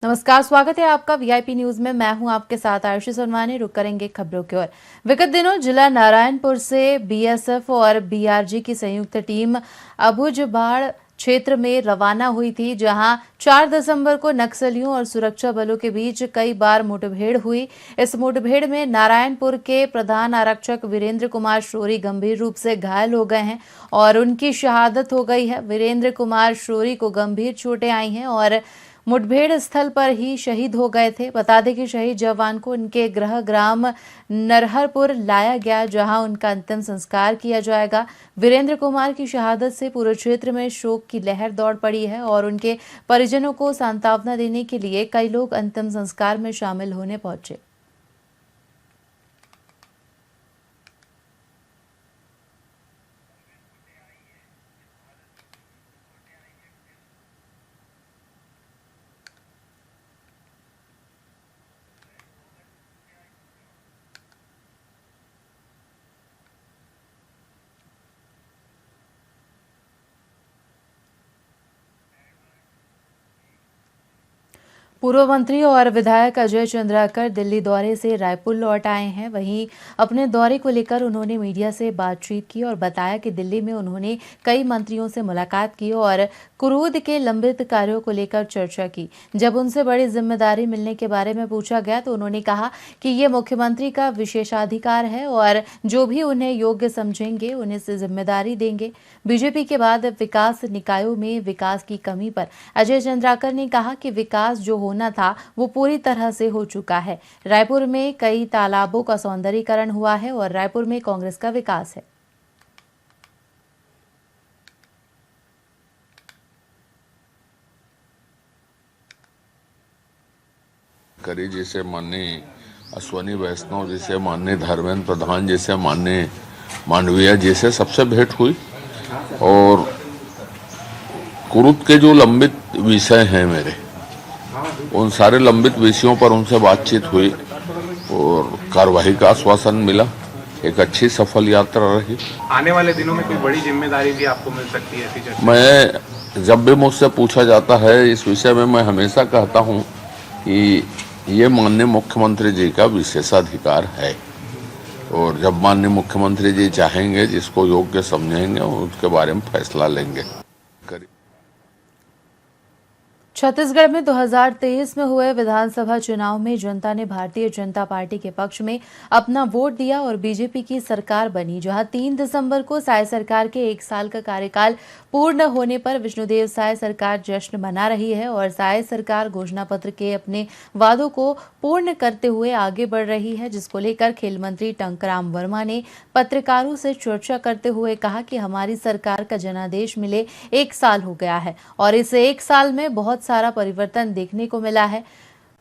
नमस्कार, स्वागत है आपका वीआईपी न्यूज में। मैं हूं आपके साथ आयुषी सोनवानी। रुक करेंगे खबरों की ओर। विगत दिनों जिला नारायणपुर से बीएसएफ और बीआरजी की संयुक्त टीम अबुझबाड़ क्षेत्र में रवाना हुई थी, जहां 4 दिसंबर को नक्सलियों और सुरक्षा बलों के बीच कई बार मुठभेड़ हुई। इस मुठभेड़ में नारायणपुर के प्रधान आरक्षक वीरेंद्र कुमार शोरी गंभीर रूप से घायल हो गए हैं और उनकी शहादत हो गई है। वीरेंद्र कुमार शोरी को गंभीर चोटें आई हैं और मुठभेड़ स्थल पर ही शहीद हो गए थे। बता दें कि शहीद जवान को उनके गृह ग्राम नरहरपुर लाया गया, जहां उनका अंतिम संस्कार किया जाएगा। वीरेंद्र कुमार की शहादत से पूरे क्षेत्र में शोक की लहर दौड़ पड़ी है और उनके परिजनों को सांत्वना देने के लिए कई लोग अंतिम संस्कार में शामिल होने पहुंचे। पूर्व मंत्री और विधायक अजय चंद्राकर दिल्ली दौरे से रायपुर लौट आए हैं। वहीं अपने दौरे को लेकर उन्होंने मीडिया से बातचीत की और बताया कि दिल्ली में उन्होंने कई मंत्रियों से मुलाकात की और कुरूद के लंबित कार्यों को लेकर चर्चा की। जब उनसे बड़ी जिम्मेदारी मिलने के बारे में पूछा गया तो उन्होंने कहा कि ये मुख्यमंत्री का विशेषाधिकार है और जो भी उन्हें योग्य समझेंगे उन्हें से जिम्मेदारी देंगे। बीजेपी के बाद विकास निकायों में विकास की कमी पर अजय चंद्राकर ने कहा कि विकास जो होना था वो पूरी तरह से हो चुका है। रायपुर में कई तालाबों का सौंदर्यीकरण हुआ है और रायपुर में कांग्रेस का विकास है। करी जैसे माननीय अश्वनी वैष्णव जैसे माननीय धर्मेंद्र प्रधान जैसे माननीय मांडविया जैसे सबसे भेंट हुई और कुरुद के जो लंबित विषय हैं मेरे, उन सारे लंबित विषयों पर उनसे बातचीत हुई और कार्यवाही का आश्वासन मिला। एक अच्छी सफल यात्रा रही। आने वाले दिनों में कोई बड़ी जिम्मेदारी भी आपको मिल सकती है? मैं जब भी मुझसे पूछा जाता है इस विषय में, मैं हमेशा कहता हूं कि ये माननीय मुख्यमंत्री जी का विशेषाधिकार है और जब माननीय मुख्यमंत्री जी चाहेंगे, जिसको योग्य समझेंगे, उसके बारे में फैसला लेंगे। छत्तीसगढ़ में 2023 में हुए विधानसभा चुनाव में जनता ने भारतीय जनता पार्टी के पक्ष में अपना वोट दिया और बीजेपी की सरकार बनी, जहां 3 दिसंबर को साय सरकार के 1 साल का कार्यकाल पूर्ण होने पर विष्णुदेव साय सरकार जश्न मना रही है और साय सरकार घोषणा पत्र के अपने वादों को पूर्ण करते हुए आगे बढ़ रही है, जिसको लेकर खेल मंत्री टंकराम वर्मा ने पत्रकारों से चर्चा करते हुए कहा कि हमारी सरकार का जनादेश मिले 1 साल हो गया है और इस 1 साल में बहुत सारा परिवर्तन देखने को मिला है।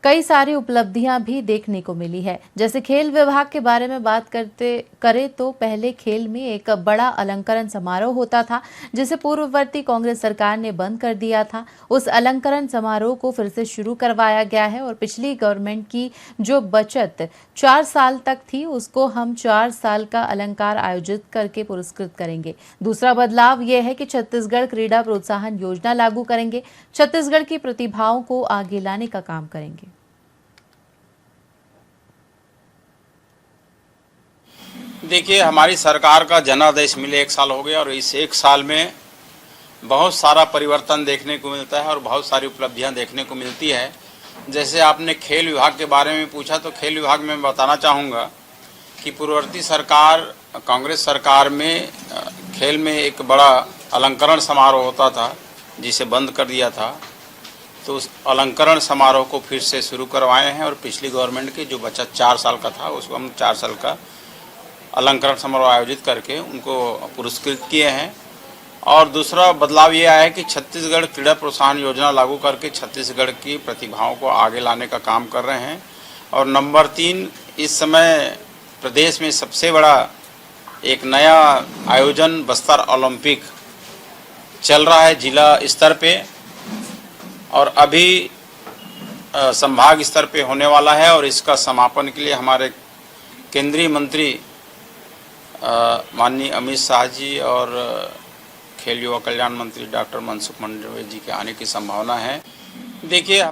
कई सारी उपलब्धियां भी देखने को मिली है। जैसे खेल विभाग के बारे में बात करें तो पहले खेल में एक बड़ा अलंकरण समारोह होता था, जिसे पूर्ववर्ती कांग्रेस सरकार ने बंद कर दिया था। उस अलंकरण समारोह को फिर से शुरू करवाया गया है और पिछली गवर्नमेंट की जो बचत 4 साल तक थी, उसको हम 4 साल का अलंकार आयोजित करके पुरस्कृत करेंगे। दूसरा बदलाव यह है कि छत्तीसगढ़ क्रीड़ा प्रोत्साहन योजना लागू करेंगे। छत्तीसगढ़ की प्रतिभाओं को आगे लाने का काम करेंगे। देखिए, हमारी सरकार का जनादेश मिले 1 साल हो गया और इस 1 साल में बहुत सारा परिवर्तन देखने को मिलता है और बहुत सारी उपलब्धियां देखने को मिलती है। जैसे आपने खेल विभाग के बारे में पूछा, तो खेल विभाग में मैं बताना चाहूँगा कि पूर्ववर्ती सरकार कांग्रेस सरकार में खेल में एक बड़ा अलंकरण समारोह होता था, जिसे बंद कर दिया था। तो उस अलंकरण समारोह को फिर से शुरू करवाए हैं और पिछली गवर्नमेंट की जो बचत 4 साल का था, उसको हम 4 साल का अलंकरण समारोह आयोजित करके उनको पुरस्कृत किए हैं। और दूसरा बदलाव ये आया है कि छत्तीसगढ़ क्रीड़ा प्रोत्साहन योजना लागू करके छत्तीसगढ़ की प्रतिभाओं को आगे लाने का काम कर रहे हैं। और नंबर 3, इस समय प्रदेश में सबसे बड़ा एक नया आयोजन बस्तर ओलंपिक चल रहा है जिला स्तर पे और अभी संभाग स्तर पे होने वाला है और इसका समापन के लिए हमारे केंद्रीय मंत्री माननीय अमित शाह जी और खेल युवा कल्याण मंत्री डॉक्टर मनसुख मंडाविया जी के आने की संभावना है। देखिए,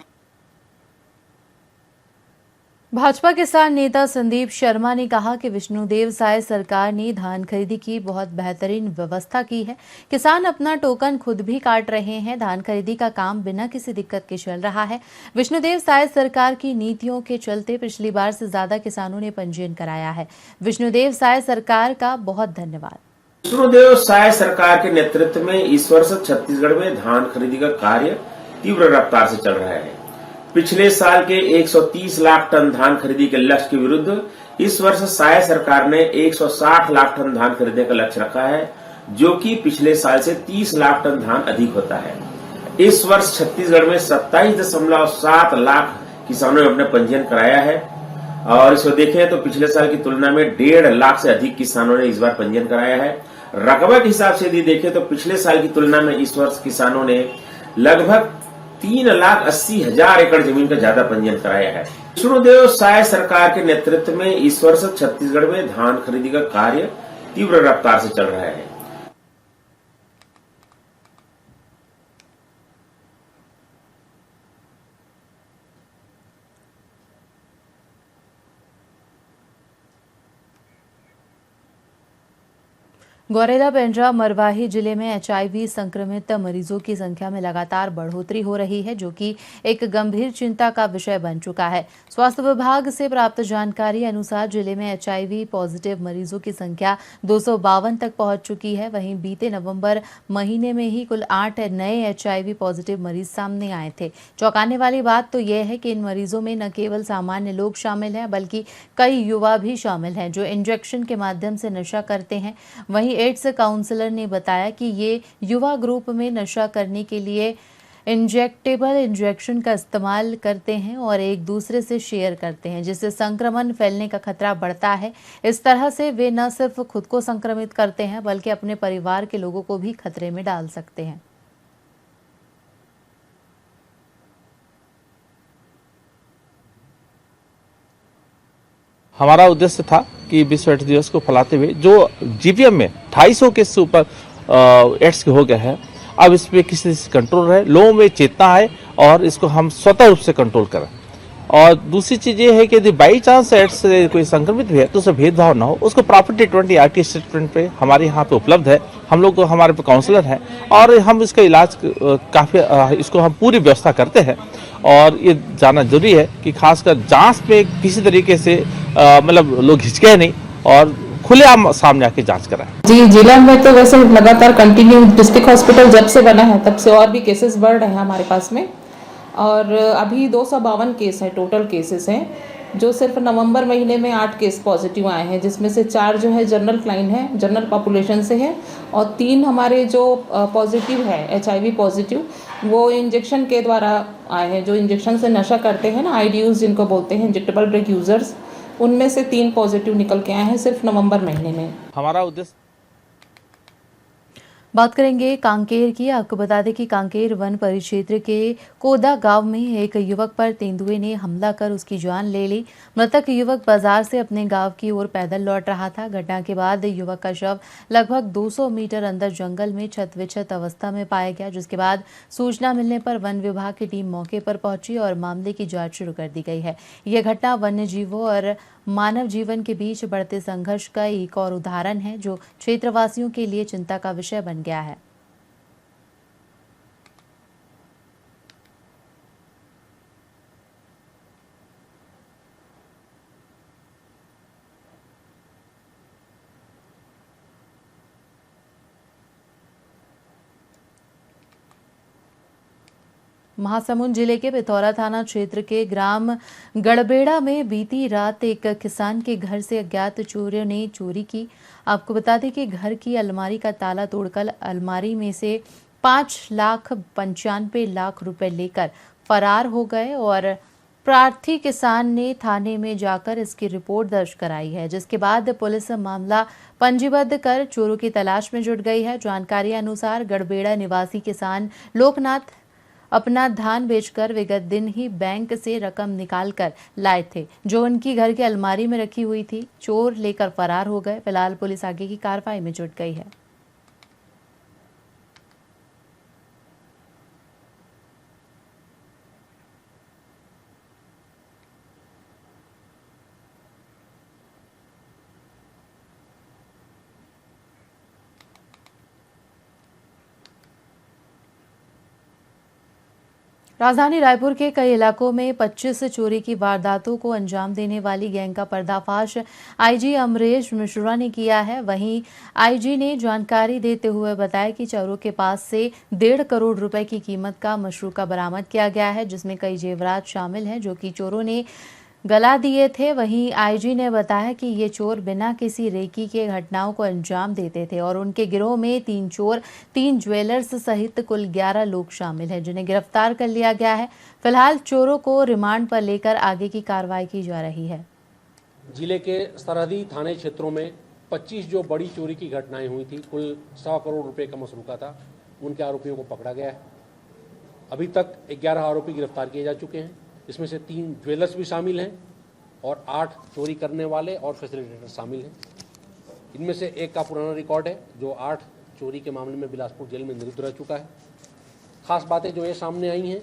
भाजपा किसान नेता संदीप शर्मा ने कहा कि विष्णुदेव साय सरकार ने धान खरीदी की बहुत बेहतरीन व्यवस्था की है। किसान अपना टोकन खुद भी काट रहे हैं। धान खरीदी का काम बिना किसी दिक्कत के चल रहा है। विष्णुदेव साय सरकार की नीतियों के चलते पिछली बार से ज्यादा किसानों ने पंजीयन कराया है। विष्णुदेव साय सरकार का बहुत धन्यवाद। विष्णुदेव साय सरकार के नेतृत्व में इस वर्ष छत्तीसगढ़ में धान खरीदी का कार्य तीव्र रफ्तार से चल रहा है। पिछले साल के 130 लाख टन धान खरीदी के लक्ष्य के विरुद्ध इस वर्ष साय सरकार ने 160 लाख टन धान खरीदने का लक्ष्य रखा है, जो कि पिछले साल से 30 लाख टन धान अधिक होता है। इस वर्ष छत्तीसगढ़ में 27.7 लाख किसानों ने अपने पंजीयन कराया है और इसको देखें तो पिछले साल की तुलना में 1.5 लाख से अधिक किसानों ने इस बार पंजीयन कराया है। रकबा के हिसाब से यदि देखें तो पिछले साल की तुलना में इस वर्ष किसानों ने लगभग 3,80,000 एकड़ जमीन का ज्यादा पंजीयन कराया है। विष्णुदेव साय सरकार के नेतृत्व में इस वर्ष छत्तीसगढ़ में धान खरीदी का कार्य तीव्र रफ्तार से चल रहा है। गौरेला पेंड्रा मरवाही जिले में एचआईवी संक्रमित मरीजों की संख्या में लगातार बढ़ोतरी हो रही है, जो कि एक गंभीर चिंता का विषय बन चुका है। स्वास्थ्य विभाग से प्राप्त जानकारी अनुसार जिले में एचआईवी पॉजिटिव मरीजों की संख्या 252 तक पहुंच चुकी है। वहीं बीते नवंबर महीने में ही कुल 8 नए एचआईवी पॉजिटिव मरीज सामने आए थे। चौंकाने वाली बात तो यह है कि इन मरीजों में न केवल सामान्य लोग शामिल हैं, बल्कि कई युवा भी शामिल हैं जो इंजेक्शन के माध्यम से नशा करते हैं। वहीं एड्स काउंसलर ने बताया कि ये युवा ग्रुप में नशा करने के लिए इंजेक्टेबल इंजेक्शन का इस्तेमाल करते हैं और एक दूसरे से शेयर करते हैं, जिससे संक्रमण फैलने का खतरा बढ़ता है। इस तरह से वे न सिर्फ खुद को संक्रमित करते हैं, बल्कि अपने परिवार के लोगों को भी खतरे में डाल सकते हैं। हमारा उद्देश्य था कि विश्व एड्स दिवस को फैलाते हुए जो जीपीएम में 250 केस से ऊपर एड्स के हो गए हैं, अब इस पे किसी से कंट्रोल रहे, लोगों में चेतना आए और इसको हम स्वतः रूप से कंट्रोल करें। और दूसरी चीज ये है कि यदि बाई चांस एड्स से कोई संक्रमित भी है तो उसे भेदभाव ना हो, उसको प्रॉपर ट्रीटमेंट आरटी ट्रीटमेंट पे हमारे यहाँ पे उपलब्ध है। हम लोग को हमारे पे काउंसलर हैं और हम इसका इलाज काफी इसको हम पूरी व्यवस्था करते हैं। और ये जानना जरूरी है कि खासकर जांच में किसी तरीके से मतलब लोग हिचके नहीं और खुलेआम सामने आके जांच कराएं। जी, जिला में तो वैसे लगातार कंटिन्यू डिस्ट्रिक्ट हॉस्पिटल जब से बना है तब से और भी केसेस बढ़ रहे हैं हमारे पास में। और अभी 252 केस हैं, टोटल केसेस हैं, जो सिर्फ नवंबर महीने में 8 केस पॉजिटिव आए हैं, जिसमें से 4 जो है जनरल क्लाइंट है, जनरल पॉपुलेशन से है, और 3 हमारे जो पॉजिटिव है एचआईवी पॉजिटिव, वो इंजेक्शन के द्वारा आए हैं। जो इंजेक्शन से नशा करते हैं ना, आईडीयूज जिनको बोलते हैं, इंजेक्टेबल ड्रग यूजर्स, उनमें से 3 पॉजिटिव निकल के आए हैं सिर्फ नवंबर महीने में। हमारा उद्देश्य बात करेंगे कांकेर की। आपको बता दें कि कांकेर वन परिक्षेत्र के कोदा गांव में एक युवक पर तेंदुए ने हमला कर उसकी जान ले ली। मृतक युवक बाजार से अपने गांव की ओर पैदल लौट रहा था। घटना के बाद युवक का शव लगभग 200 मीटर अंदर जंगल में क्षत-विक्षत अवस्था में पाया गया, जिसके बाद सूचना मिलने पर वन विभाग की टीम मौके पर पहुंची और मामले की जांच शुरू कर दी गई है। यह घटना वन्य जीवों और मानव जीवन के बीच बढ़ते संघर्ष का एक और उदाहरण है, जो क्षेत्रवासियों के लिए चिंता का विषय बन गया है। महासमुंद जिले के पिथौरा थाना क्षेत्र के ग्राम गड़बेड़ा में बीती रात एक किसान के घर से अज्ञात चोरों ने चोरी की। आपको बता दें कि घर की अलमारी का ताला तोड़कर अलमारी में से 5,95,00,000 रुपए लेकर फरार हो गए और प्रार्थी किसान ने थाने में जाकर इसकी रिपोर्ट दर्ज कराई है, जिसके बाद पुलिस मामला पंजीबद्ध कर चोरों की तलाश में जुट गई है। जानकारी अनुसार गड़बेड़ा निवासी किसान लोकनाथ अपना धान बेचकर विगत दिन ही बैंक से रकम निकाल कर लाए थे, जो उनकी घर की अलमारी में रखी हुई थी। चोर लेकर फरार हो गए। फिलहाल पुलिस आगे की कार्रवाई में जुट गई है। राजधानी रायपुर के कई इलाकों में 25 चोरी की वारदातों को अंजाम देने वाली गैंग का पर्दाफाश आईजी अमरेश मिश्रा ने किया है। वहीं आईजी ने जानकारी देते हुए बताया कि चोरों के पास से 1.5 करोड़ रुपए की कीमत का मशरूका बरामद किया गया है, जिसमें कई जेवरात शामिल हैं जो कि चोरों ने गला दिए थे। वहीं आईजी ने बताया कि ये चोर बिना किसी रेकी के घटनाओं को अंजाम देते थे और उनके गिरोह में 3 चोर, 3 ज्वेलर्स सहित कुल 11 लोग शामिल हैं, जिन्हें गिरफ्तार कर लिया गया है। फिलहाल चोरों को रिमांड पर लेकर आगे की कार्रवाई की जा रही है। जिले के सरहदी थाने क्षेत्रों में 25 जो बड़ी चोरी की घटनाएं हुई थी, कुल 1.25 करोड़ रुपए का मसरूका था, उनके आरोपियों को पकड़ा गया है। अभी तक 11 आरोपी गिरफ्तार किए जा चुके हैं। इसमें से 3 ज्वेलर्स भी शामिल हैं और 8 चोरी करने वाले और फैसिलिटेटर शामिल हैं। इनमें से एक का पुराना रिकॉर्ड है जो 8 चोरी के मामले में बिलासपुर जेल में निरुद्ध रह चुका है। खास बातें जो ये सामने आई हैं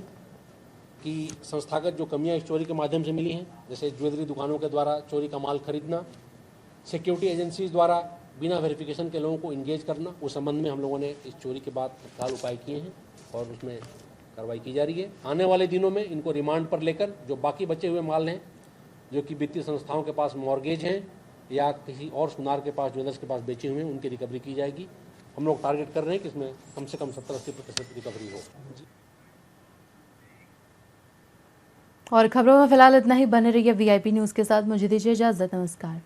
कि संस्थागत जो कमियां इस चोरी के माध्यम से मिली हैं, जैसे ज्वेलरी दुकानों के द्वारा चोरी का माल खरीदना, सिक्योरिटी एजेंसीज द्वारा बिना वेरिफिकेशन के लोगों को इंगेज करना, उस संबंध में हम लोगों ने इस चोरी के बाद तत्काल उपाय किए हैं और उसमें कार्रवाई की जा रही है। आने वाले दिनों में इनको रिमांड पर लेकर जो बाकी बचे हुए माल हैं, जो कि वित्तीय संस्थाओं के पास मॉर्गेज हैं या किसी और सुनार के पास, ज्वेलर्स के पास बेचे हुए हैं, उनकी रिकवरी की जाएगी। हम लोग टारगेट कर रहे हैं कि इसमें कम से कम 70-80% रिकवरी हो। और खबरों में फिलहाल इतना ही। बने रहिए वीआईपी न्यूज के साथ। मुझे दीजिए इजाजत। नमस्कार।